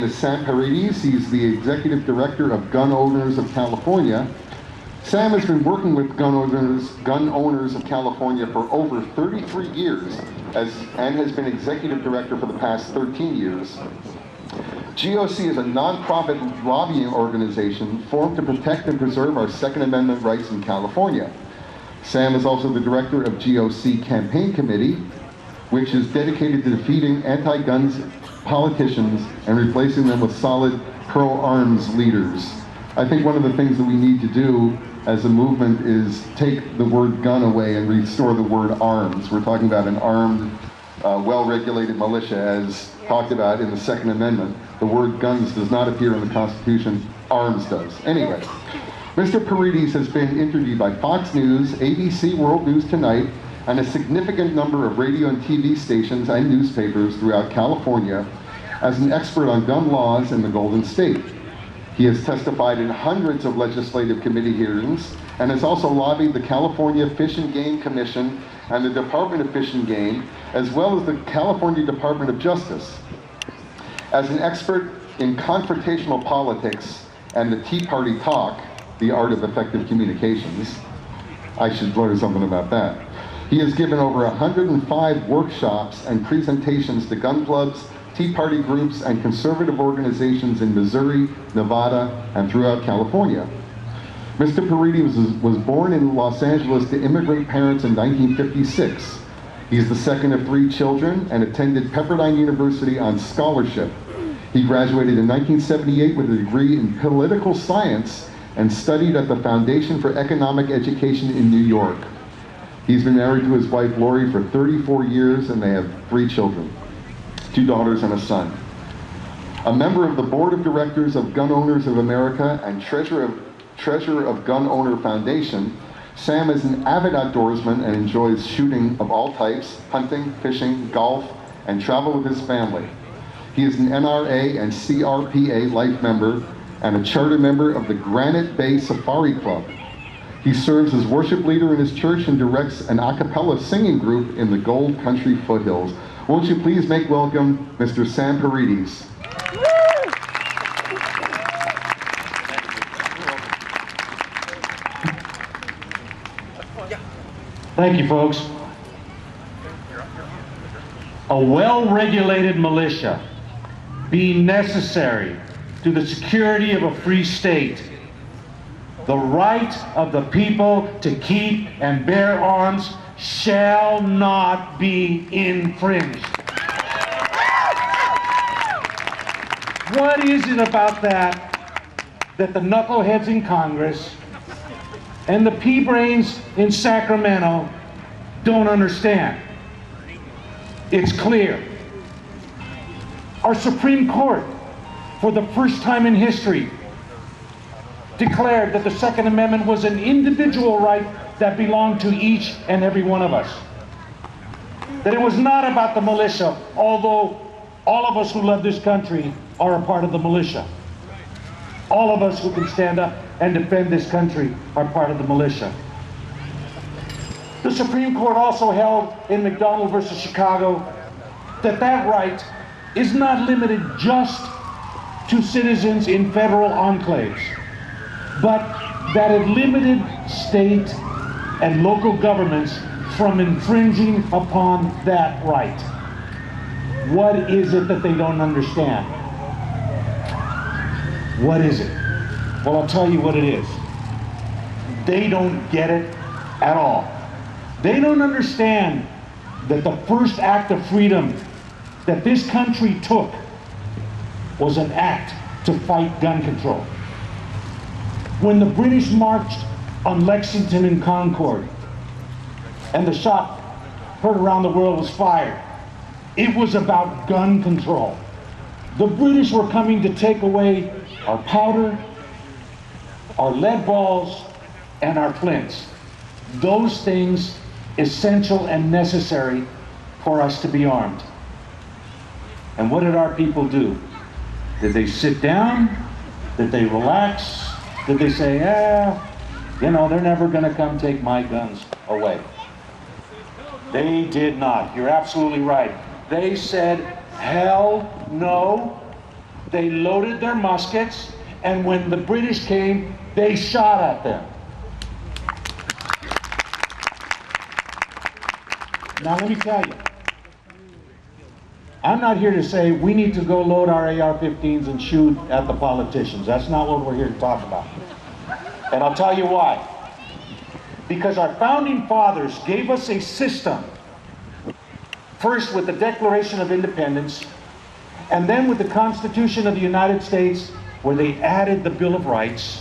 Is Sam Paredes. He's the Executive Director of Gun Owners of California. Sam has been working with gun owners of California for over 33 years and has been Executive Director for the past 13 years. GOC is a nonprofit lobbying organization formed to protect and preserve our Second Amendment rights in California. Sam is also the Director of GOC Campaign Committee, which is dedicated to defeating anti-guns politicians and replacing them with solid pro-arms leaders. I think one of the things that we need to do as a movement is take the word gun away and restore the word arms. We're talking about an armed, well-regulated militia as talked about in the Second Amendment. The word guns does not appear in the Constitution, arms does. Anyway, Mr. Paredes has been interviewed by Fox News, ABC World News Tonight, and a significant number of radio and TV stations and newspapers throughout California as an expert on gun laws in the Golden State. He has testified in hundreds of legislative committee hearings and has also lobbied the California Fish and Game Commission and the Department of Fish and Game, as well as the California Department of Justice. As an expert in confrontational politics and the Tea Party talk, the art of effective communications, I should learn something about that. He has given over 105 workshops and presentations to gun clubs, Tea Party groups, and conservative organizations in Missouri, Nevada, and throughout California. Mr. Paredes was born in Los Angeles to immigrant parents in 1956. He's the second of 3 children and attended Pepperdine University on scholarship. He graduated in 1978 with a degree in political science and studied at the Foundation for Economic Education in New York. He's been married to his wife Lori for 34 years and they have 3 children, 2 daughters and a son. A member of the Board of Directors of Gun Owners of America and Treasurer of Gun Owner Foundation, Sam is an avid outdoorsman and enjoys shooting of all types, hunting, fishing, golf, and travel with his family. He is an NRA and CRPA life member and a charter member of the Granite Bay Safari Club. He serves as worship leader in his church and directs an a cappella singing group in the Gold Country foothills. Won't you please make welcome Mr. Sam Paredes. Thank you, folks. A well-regulated militia being necessary to the security of a free state, the right of the people to keep and bear arms shall not be infringed. What is it about that the knuckleheads in Congress and the pea-brains in Sacramento don't understand? It's clear. Our Supreme Court, for the first time in history, declared that the Second Amendment was an individual right that belonged to each and every one of us. That it was not about the militia, although all of us who love this country are a part of the militia. All of us who can stand up and defend this country are part of the militia. The Supreme Court also held in McDonald versus Chicago that that right is not limited just to citizens in federal enclaves, but that it limited state and local governments from infringing upon that right. What is it that they don't understand? What is it? Well, I'll tell you what it is. They don't get it at all. They don't understand that the first act of freedom that this country took was an act to fight gun control. When the British marched on Lexington and Concord, and the shot heard around the world was fired, it was about gun control. The British were coming to take away our powder, our lead balls, and our flints. Those things essential and necessary for us to be armed. And what did our people do? Did they sit down? Did they relax? Did they say, you know, they're never going to come take my guns away? They did not. You're absolutely right. They said, hell no. They loaded their muskets, and when the British came, they shot at them. Now let me tell you, I'm not here to say we need to go load our AR-15s and shoot at the politicians. That's not what we're here to talk about. And I'll tell you why. Because our founding fathers gave us a system, first with the Declaration of Independence, and then with the Constitution of the United States, where they added the Bill of Rights.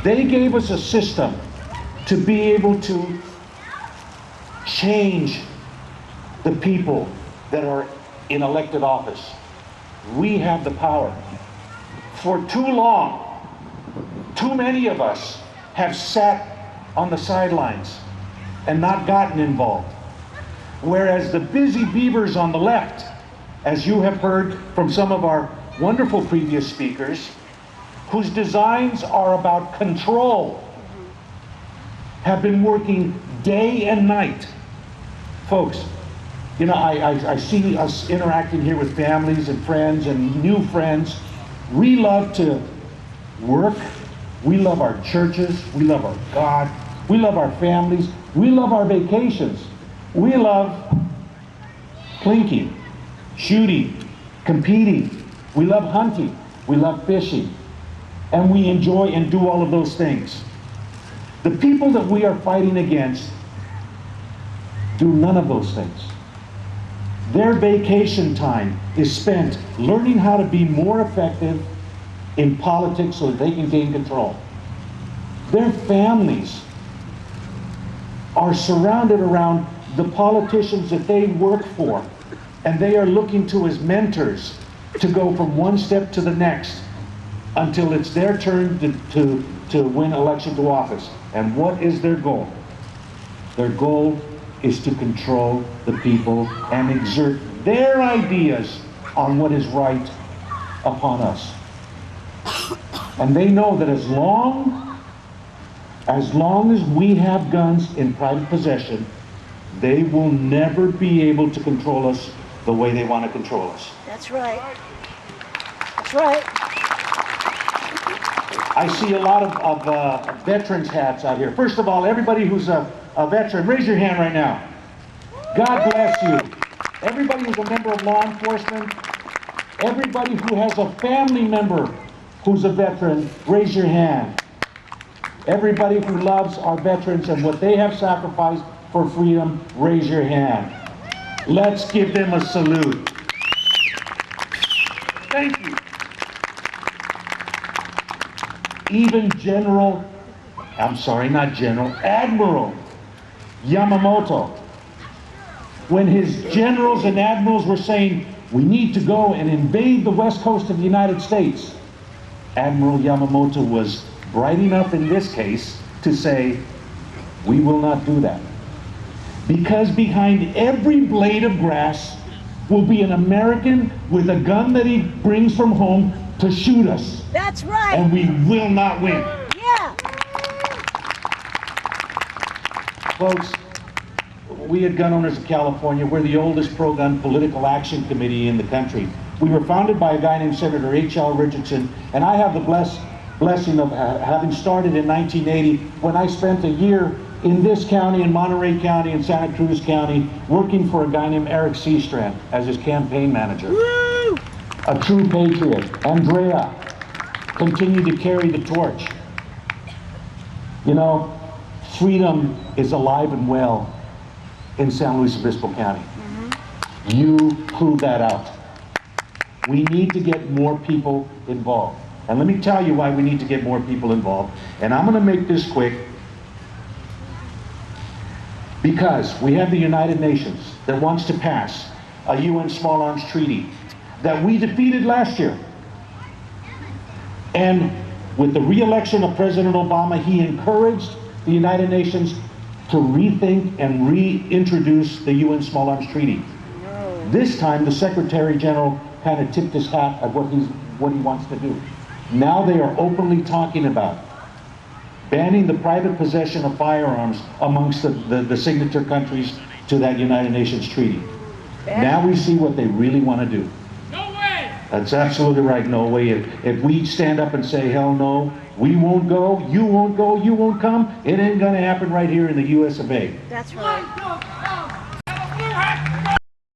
They gave us a system to be able to change the people that are in elected office. We have the power. For too long, too many of us have sat on the sidelines and not gotten involved. Whereas the busy beavers on the left, as you have heard from some of our wonderful previous speakers, whose designs are about control, have been working day and night. Folks, you know, I see us interacting here with families and friends and new friends. We love to work. We love our churches. We love our God. We love our families. We love our vacations. We love plinking, shooting, competing. We love hunting. We love fishing. And we enjoy and do all of those things. The people that we are fighting against do none of those things. Their vacation time is spent learning how to be more effective in politics so that they can gain control. Their families are surrounded around the politicians that they work for, and they are looking to as mentors to go from one step to the next until it's their turn to win election to office. And what is their goal? Their goal is to control the people and exert their ideas on what is right upon us. And they know that as long as we have guns in private possession, they will never be able to control us the way they want to control us. That's right. That's right. I see a lot of veterans hats out here. First of all, everybody who's a veteran, raise your hand right now. God bless you. Everybody who's a member of law enforcement, everybody who has a family member who's a veteran, raise your hand. Everybody who loves our veterans and what they have sacrificed for freedom, raise your hand. Let's give them a salute. Thank you. Even Admiral Yamamoto, when his generals and admirals were saying, we need to go and invade the west coast of the United States, Admiral Yamamoto was bright enough in this case to say, we will not do that. Because behind every blade of grass will be an American with a gun that he brings from home to shoot us. That's right. And we will not win. Yeah. Folks, we at Gun Owners of California, we're the oldest pro-gun political action committee in the country. We were founded by a guy named Senator H.L. Richardson, and I have the blessing of having started in 1980 when I spent a year in this county, in Monterey County, in Santa Cruz County, working for a guy named Eric Seastrand as his campaign manager. Woo! A true patriot. Andrea continued to carry the torch. You know, freedom is alive and well in San Luis Obispo County. You prove that out. We need to get more people involved. And let me tell you why we need to get more people involved. And I'm going to make this quick. Because we have the United Nations that wants to pass a UN small arms treaty that we defeated last year. And with the re-election of President Obama, he encouraged the United Nations to rethink and reintroduce the UN small arms treaty. This time, the Secretary General kind of tipped his hat at what he wants to do. Now they are openly talking about banning the private possession of firearms amongst the signature countries to that United Nations treaty. Now we see what they really want to do. No way! That's absolutely right. No way. If we stand up and say, hell no, we won't go, you won't go, you won't come, it ain't gonna happen right here in the US of A. That's right.